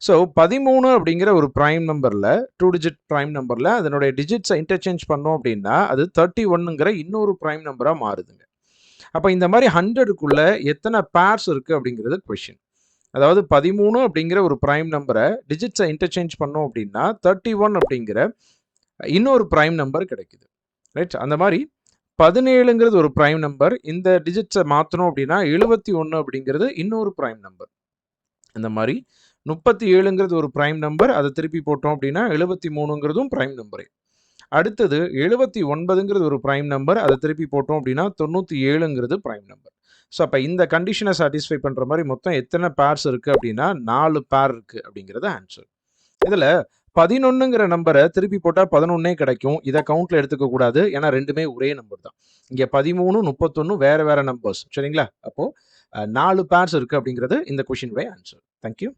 So 13 அப்படிங்கிற ஒரு prime நம்பரில் 2 டிஜிட் ப்ரைம் நம்பரில் அதனுடைய டிஜிட்ஸை இன்டர்சேஞ்ச் பண்ணோம் அப்படின்னா அது 31ங்கிற இன்னொரு ப்ரைம் நம்பராக மாறுதுங்க. அப்போ இந்த மாதிரி 100க்குள்ள எத்தனை பேர்ஸ் இருக்குது அப்படிங்கிறது கொஷின். அதாவது 13 அப்படிங்கிற ஒரு ப்ரைம் நம்பரை டிஜிட்ஸை இன்டர்சேஞ்ச் பண்ணோம் அப்படின்னா 31 அப்படிங்கிற இன்னொரு ப்ரைம் நம்பர் கிடைக்குது. ரைட். அந்த மாதிரி 17ங்கிறது ஒரு ப்ரைம் நம்பர். இந்த டிஜிட்ஸை மாற்றணும் அப்படின்னா 71 அப்படிங்கிறது இன்னொரு ப்ரைம் நம்பர். இந்த மாதிரி 37ங்கிறது ஒரு ப்ரைம் நம்பர். அதை திருப்பி போட்டோம் அப்படின்னா 73ங்கிறதும் ப்ரைம் நம்பரே. அடுத்தது 79ங்கிறது ஒரு ப்ரைம் நம்பர். அதை திருப்பி போட்டோம் அப்படின்னா 97ங்கிறது ப்ரைம் நம்பர். ஸோ அப்போ இந்த கண்டிஷனை சாட்டிஸ்ஃபை பண்ணுற மாதிரி மொத்தம் எத்தனை பேர்ஸ் இருக்குது அப்படின்னா 4 பேர் இருக்குது அப்படிங்கிறது ஆன்சர். இதில் 11ங்கிற நம்பரை திருப்பி போட்டால் 11 கிடைக்கும். இதை கவுண்ட்டில் எடுத்துக்க கூடாது, ஏன்னா ரெண்டுமே ஒரே நம்பர் தான். இங்கே 13, 31 வேறு வேறு நம்பர்ஸ். சரிங்களா? அப்போது 4 பேர்ஸ் இருக்குது அப்படிங்கிறது இந்த கொஷினுடைய ஆன்சர். தேங்க்யூ.